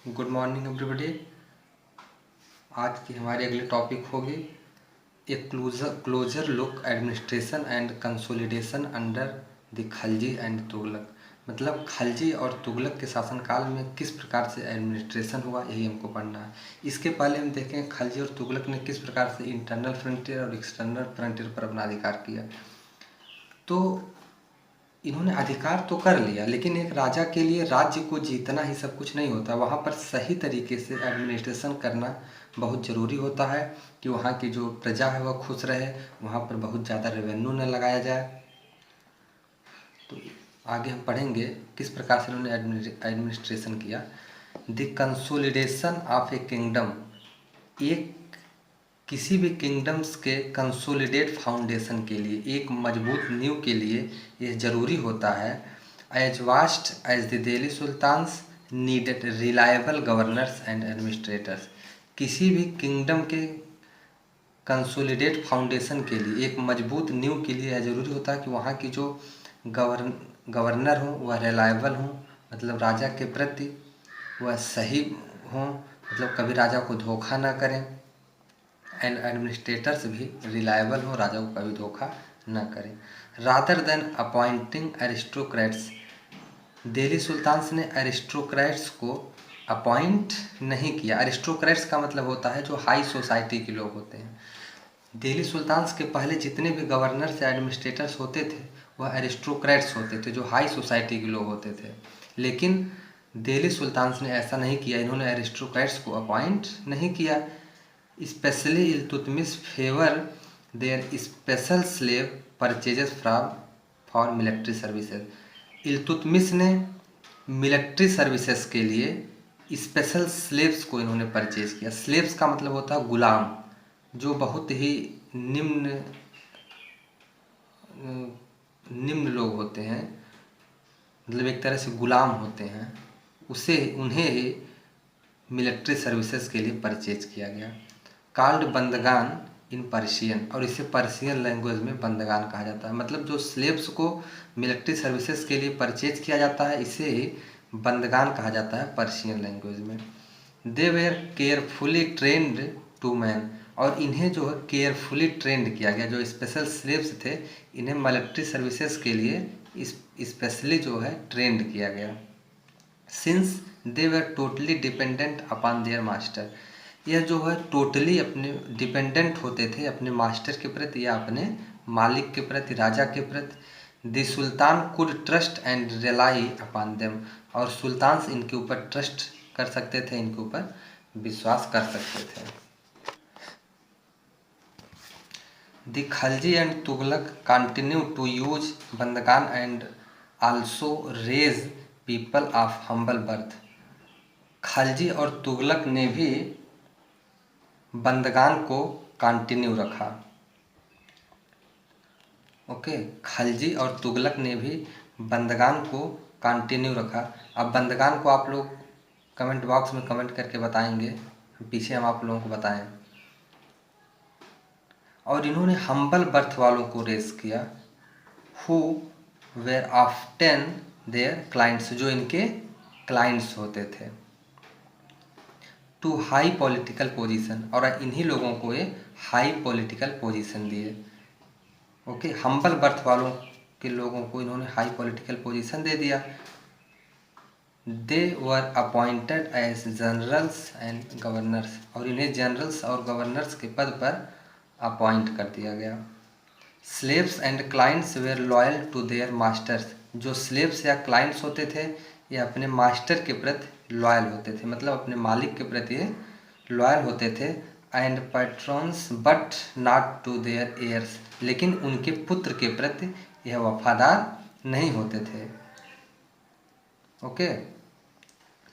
Good morning everybody. आज की हमारी अगली टॉपिक होगी A closure look administration and consolidation under the Khalji and Tughlaq. मतलब खलजी और तुगलक के शासनकाल में किस प्रकार से एडमिनिस्ट्रेशन हुआ, यही हमको पढ़ना है। इसके पहले हम देखें खलजी और तुगलक ने किस प्रकार से इंटरनल फ्रंटियर और एक्सटर्नल फ्रंटियर पर अपना अधिकार किया। तो इन्होंने अधिकार तो कर लिया, लेकिन एक राजा के लिए राज्य को जीतना ही सब कुछ नहीं होता। वहाँ पर सही तरीके से एडमिनिस्ट्रेशन करना बहुत ज़रूरी होता है कि वहाँ की जो प्रजा है वह खुश रहे, वहाँ पर बहुत ज़्यादा रेवेन्यू न लगाया जाए। तो आगे हम पढ़ेंगे किस प्रकार से इन्होंने एडमिनिस्ट्रेशन किया। The consolidation of A kingdom, एक किसी भी किंगडम्स के कंसोलिडेट फाउंडेशन के लिए, एक मजबूत नींव के लिए यह ज़रूरी होता है। As vast as the Delhi sultans needed reliable governors and administrators. किसी भी किंगडम के कंसोलिडेट फाउंडेशन के लिए, एक मजबूत नींव के लिए यह ज़रूरी होता है कि वहाँ की जो गवर्नर हों वह रिलायबल हों, मतलब राजा के प्रति वह सही हों, मतलब कभी राजा को धोखा ना करें। एंड एडमिनिस्ट्रेटर्स भी रिलायबल हो, राजा को कभी धोखा न करें। Rather than appointing aristocrats, Delhi sultans ने एरिस्टोक्रेट्स को अपॉइंट नहीं किया। एरिस्टोक्रेट्स का मतलब होता है जो हाई सोसाइटी के लोग होते हैं। दिल्ली सुल्तान्स के पहले जितने भी गवर्नर्स या एडमिनिस्ट्रेटर्स होते थे वह एरिस्टोक्रेट्स होते थे, जो हाई सोसाइटी के लोग होते थे। लेकिन दिल्ली सुल्तान्स ने ऐसा नहीं किया, इन्होंने एरिस्टोक्रेट्स को अपॉइंट नहीं किया। Specially Iltutmish favour their special slave purchases from for military services. Iltutmish ने मिलिट्री सर्विसेज के लिए स्पेशल स्लेव्स को इन्होंने परचेज किया। स्लेव्स का मतलब होता है गुलाम, जो बहुत ही निम्न लोग होते हैं, मतलब एक तरह से गुलाम होते हैं, उन्हें मिलिट्री सर्विसेज के लिए परचेज किया गया। कॉल्ड बंदगान इन पर्शियन, और इसे पर्शियन लैंग्वेज में बंदगान कहा जाता है। मतलब जो स्लेव्स को मिलिट्री सर्विसेज के लिए परचेज किया जाता है इसे बंदगान कहा जाता है पर्शियन लैंग्वेज में। They were carefully trained to man, और इन्हें जो है केयरफुली ट्रेंड किया गया। जो स्पेशल स्लेव्स थे इन्हें मिलिट्री सर्विसेज के लिए स्पेशली जो है ट्रेंड किया गया। Since they were totally dependent upon their master, यह जो है टोटली अपने डिपेंडेंट होते थे अपने मास्टर के प्रति या अपने मालिक के प्रति, राजा के प्रति। The sultan could trust and rely upon them, और सुल्तान इनके ऊपर ट्रस्ट कर सकते थे, इनके ऊपर विश्वास कर सकते थे। The Khalji and Tughlaq continue to use बंदगान and also raise people of humble birth. Khalji और तुगलक ने भी बंदगान को कंटिन्यू रखा। ओके, खलजी और तुगलक ने भी बंदगान को कंटिन्यू रखा। अब बंदगान को आप लोग कमेंट बॉक्स में कमेंट करके बताएंगे, पीछे हम आप लोगों को बताएं। और इन्होंने हम्बल बर्थ वालों को रेस किया, who were often their clients, जो इनके क्लाइंट्स होते थे। टू हाई पॉलिटिकल पोजीशन, और इन्हीं लोगों को ये हाई पॉलिटिकल पोजीशन दिए। ओके, हम्बल बर्थ वालों के लोगों को इन्होंने हाई पॉलिटिकल पोजीशन दे दिया। They were appointed as generals and governors, और इन्हें जनरल्स और गवर्नर्स के पद पर अपॉइंट कर दिया गया। Slaves and clients were loyal to their masters, जो स्लेव्स या क्लाइंट्स होते थे ये अपने मास्टर के प्रति लॉयल होते थे, मतलब अपने मालिक के प्रति लॉयल होते थे। And patrons but not to their heirs, लेकिन उनके पुत्र के प्रति यह वफादार नहीं होते थे। ओके,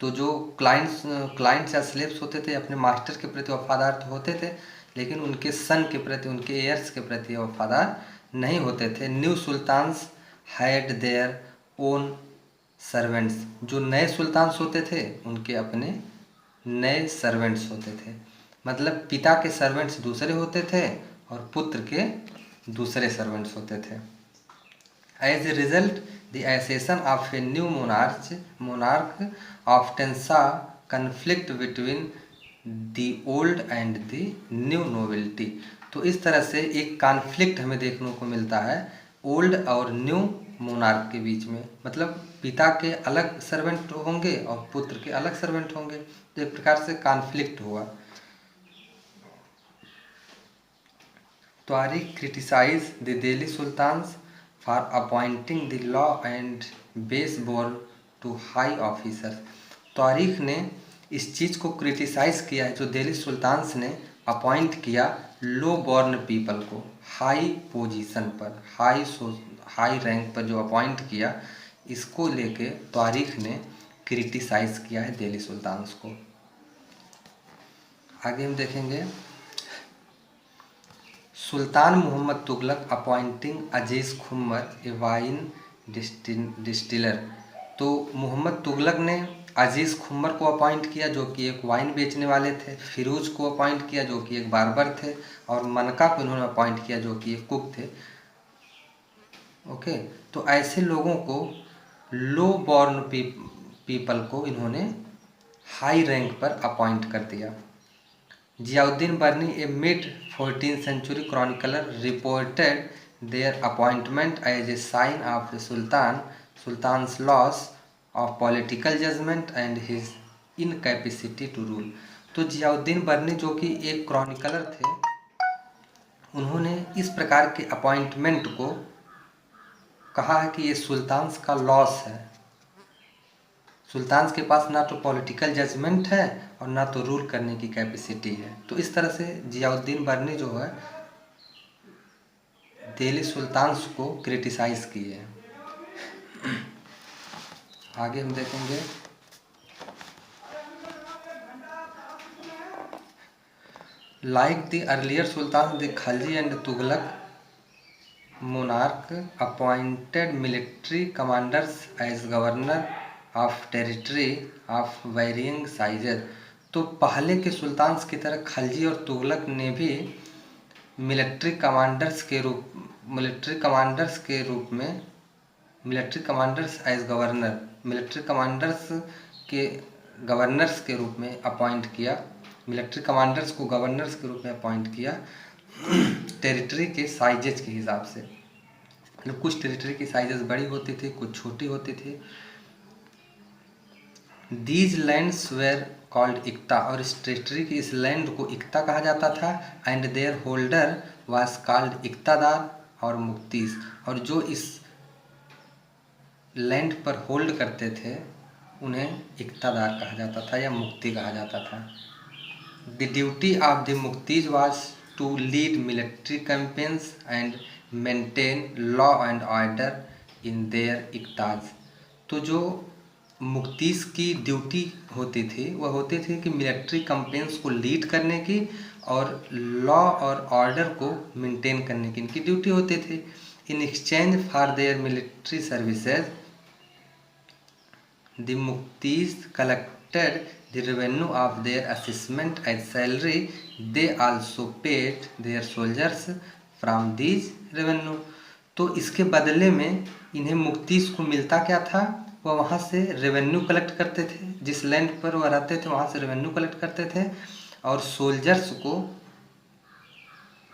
तो जो क्लाइंट्स या स्लेव्स होते थे अपने मास्टर के प्रति वफादार तो होते थे, लेकिन उनके सन के प्रति, उनके एयर्स के प्रति वफादार नहीं होते थे। New sultans had their own servants, जो नए सुल्तान्स होते थे उनके अपने नए सर्वेंट्स होते थे। मतलब पिता के सर्वेंट्स दूसरे होते थे और पुत्र के दूसरे सर्वेंट्स होते थे। As a result the accession of a new monarch often saw conflict between the old and the new nobility. तो इस तरह से एक कॉन्फ्लिक्ट हमें देखने को मिलता है ओल्ड और न्यू मोनार्क के बीच में। मतलब पिता के अलग सर्वेंट होंगे और पुत्र के अलग सर्वेंट होंगे, तो एक प्रकार से कॉन्फ्लिक्ट हुआ। Tariq criticized the Delhi Sultans for appointing the law and baseball to high officers। Tariq ने इस चीज़ को क्रिटिसाइज़ किया है जो दिल्ली सुल्तान्स ने अपॉइंट किया लो बॉर्न पीपल को हाई पोजीशन पर, हाई रैंक पर जो अपॉइंट किया, इसको लेके तारिक ने क्रिटिसाइज़ किया है दिल्ली सुल्तान्स को। आगे हम देखेंगे सुल्तान मोहम्मद तुगलक अपॉइंटिंग अजीज़ खुम्मर ए वाइन डिस्टिलर। तो मोहम्मद तुगलक ने अजीज़ खुम्मर को अपॉइंट किया जो कि एक वाइन बेचने वाले थे, फिरोज को अपॉइंट किया जो कि एक बार्बर थे, और मनका को इन्होंने अपॉइंट किया जो कि एक कुक थे। ओके, तो ऐसे लोगों को लो बॉर्न पीपल को इन्होंने हाई रैंक पर अपॉइंट कर दिया। जियाउद्दीन बर्नी ए mid 14th century chronicler reported their appointment as a sign of the sultan's loss of political judgment and his incapacity to rule। तो जियाउद्दीन बर्नी जो कि एक क्रॉनिकलर थे, उन्होंने इस प्रकार के अपॉइंटमेंट को कहा है कि ये सुल्तान्स का लॉस है। सुल्तान्स के पास ना तो पॉलिटिकल जजमेंट है और ना तो रूल करने की कैपेसिटी है। तो इस तरह से जियाउद्दीन बर्नी जो है दिल्ली सुल्तान्स को क्रिटिसाइज़ किए हैं। आगे हम देखेंगे like the earlier Sultan the Khalji and Tughlaq monarch appointed military commanders as governor of territory of varying sizes। तो पहले के सुल्तान्स की तरह खलजी और तुगलक ने भी मिलिट्री कमांडर्स के गवर्नर्स के रूप में अपॉइंट किया, मिलिट्री कमांडर्स को गवर्नर्स के रूप में अपॉइंट किया टेरिटरी के साइजेज के हिसाब से। मतलब कुछ टेरिटरी की साइजेस बड़ी होती थी, कुछ छोटी होती थी। दीज लैंड्स वेर कॉल्ड इक्ता, और इस टेरिटरी की इस लैंड को इक्ता कहा जाता था। And their holder was called इक्तादार और मुक्तीस, और जो इस लैंड पर होल्ड करते थे उन्हें इक्तादार कहा जाता था या मुक्ति कहा जाता था। द ड्यूटी ऑफ द मुक्तीज was to lead military campaigns and maintain law and order in their इक्ताज। तो जो मुक्तीस की ड्यूटी होती थी वह होती थी कि मिलिट्री कैंपेन्स को लीड करने की और लॉ और ऑर्डर को मेंटेन करने की इनकी ड्यूटी होती थी। In exchange for their military services the मुक्तीस collected the revenue of their assessment as salary। they also paid their soldiers from these revenue। तो इसके बदले में इन्हें मुक्तीस को मिलता क्या था, वह वहाँ से रेवेन्यू कलेक्ट करते थे, जिस लैंड पर वह रहते थे वहाँ से रेवेन्यू कलेक्ट करते थे, और सोल्जर्स को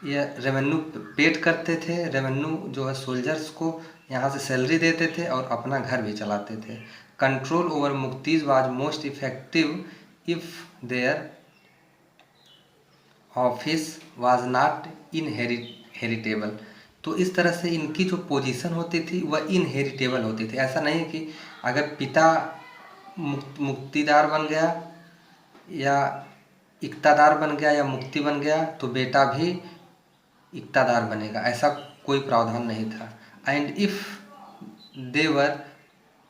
यह रेवेन्यू पेड करते थे। रेवेन्यू जो है सोल्जर्स को यहाँ से सैलरी देते थे और अपना घर भी चलाते थे। कंट्रोल ओवर मुक्तीज was most effective if their office was not inheritable. तो इस तरह से इनकी जो पोजीशन होती थी वह इनहेरिटेबल होती थी। ऐसा नहीं कि अगर पिता मुक्तिदार बन गया या इक्तादार बन गया या मुक्ति बन गया तो बेटा भी इक्तादार बनेगा, ऐसा कोई प्रावधान नहीं था। And if they were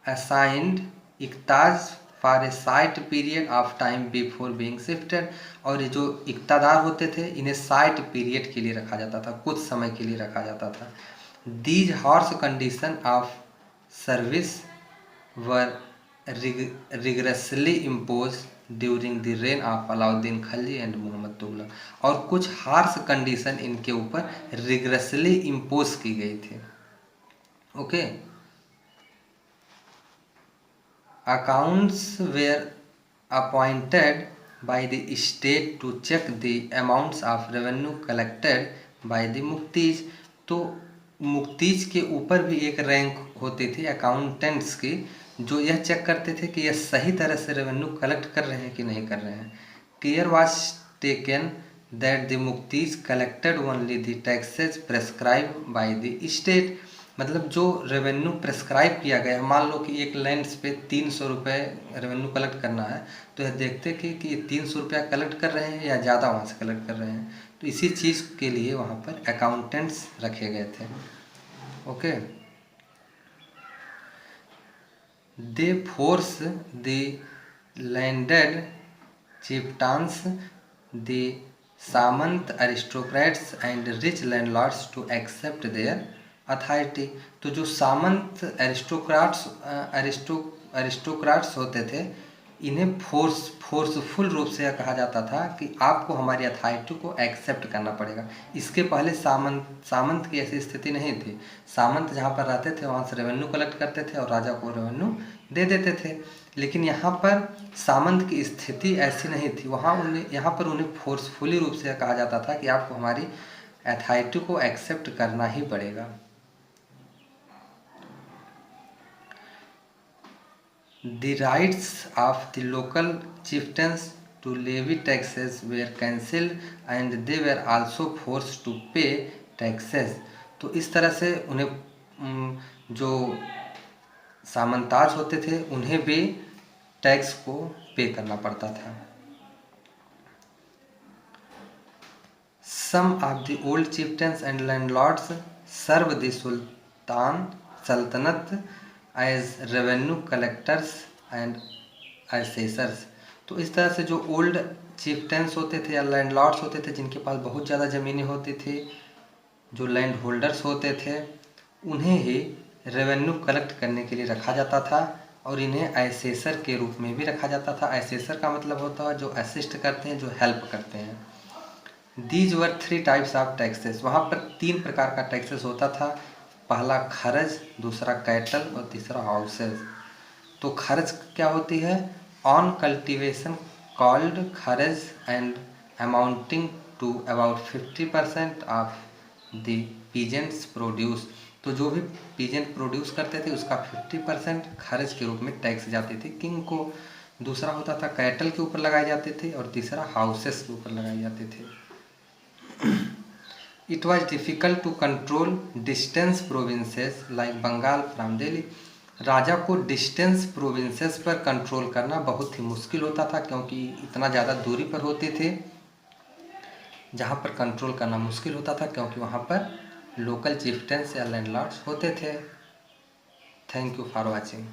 assigned इक्ताज for a short period of time before being shifted, और ये जो इक्तादार होते थे इन्हें साइट पीरियड के लिए रखा जाता था, कुछ समय के लिए रखा जाता था। These harsh condition of service were rigorously imposed during the reign of Alauddin Khalji and Muhammad Tughlaq, और कुछ हार्श कंडीशन इनके ऊपर रिगरसली इम्पोज की गई थी। Okay, accounts were appointed by the state to check the amounts of revenue collected by the मुक्तीज। तो मुक्तीज के ऊपर भी एक रैंक होती थी अकाउंटेंट्स की, जो यह चेक करते थे कि यह सही तरह से रेवेन्यू कलेक्ट कर रहे हैं कि नहीं कर रहे हैं। Care was taken that the मुक्तीज collected only the taxes prescribe by the state. मतलब जो रेवेन्यू प्रेस्क्राइब किया गया, मान लो कि एक लैंड्स पे 300 रुपये रेवेन्यू कलेक्ट करना है, तो यह देखते कि 300 रुपया कलेक्ट कर रहे हैं या ज़्यादा वहाँ से कलेक्ट कर रहे हैं। तो इसी चीज़ के लिए वहाँ पर अकाउंटेंट्स रखे गए थे। Okay, they force the landed chieftains, the सामंत aristocrats and rich landlords to accept their authority. तो जो सामंत अरिस्टोक्राट्स होते थे, इन्हें फोर्सफुल रूप से यह कहा जाता था कि आपको हमारी अथॉरिटी को एक्सेप्ट करना पड़ेगा। इसके पहले सामंत की ऐसी स्थिति नहीं थी। सामंत जहाँ पर रहते थे वहाँ से रेवेन्यू कलेक्ट करते थे और राजा को रेवेन्यू दे देते थे। लेकिन यहाँ पर सामंत की स्थिति ऐसी नहीं थी। यहाँ पर उन्हें फोर्सफुली रूप से कहा जाता था कि आपको हमारी अथॉरिटी को एक्सेप्ट करना ही पड़ेगा। The rights of the local chieftains to levy taxes were cancelled and they were also forced to pay taxes। तो इस तरह से उन्हें जो सामंताज होते थे उन्हें भी टैक्स को पे करना पड़ता था। Some of the old chieftains and landlords served the sultanate as revenue collectors and assessors। तो इस तरह से जो ओल्ड चिफ्टेंस होते थे या लैंडलॉर्ड्स होते थे, जिनके पास बहुत ज़्यादा ज़मीनें होती थी, जो लैंड होल्डर्स होते थे, उन्हें ही रेवेन्यू कलेक्ट करने के लिए रखा जाता था और इन्हें असेसर के रूप में भी रखा जाता था। असेसर का मतलब होता है जो असिस्ट करते हैं, जो हेल्प करते हैं। These were 3 types of taxes. वहाँ पर 3 प्रकार का टैक्सेस होता था। पहला खर्च, दूसरा कैटल और तीसरा हाउसेस। तो खर्च क्या होती है? ऑन कल्टीवेशन कॉल्ड खर्च and amounting to about 50% of the peasants produce. तो जो भी पीजेंट प्रोड्यूस करते थे उसका 50% खर्च के रूप में टैक्स जाती थी किंग को। दूसरा होता था कैटल के ऊपर लगाए जाते थे और तीसरा हाउसेस के ऊपर लगाए जाते थे। It was difficult to control distant provinces like Bengal from Delhi। राजा को डिस्टेंस प्रोविंसेस पर कंट्रोल करना बहुत ही मुश्किल होता था, क्योंकि इतना ज़्यादा दूरी पर होते थे जहाँ पर कंट्रोल करना मुश्किल होता था, क्योंकि वहाँ पर लोकल चिफ्टेंस या लैंडलॉर्ड्स होते थे। Thank you for watching.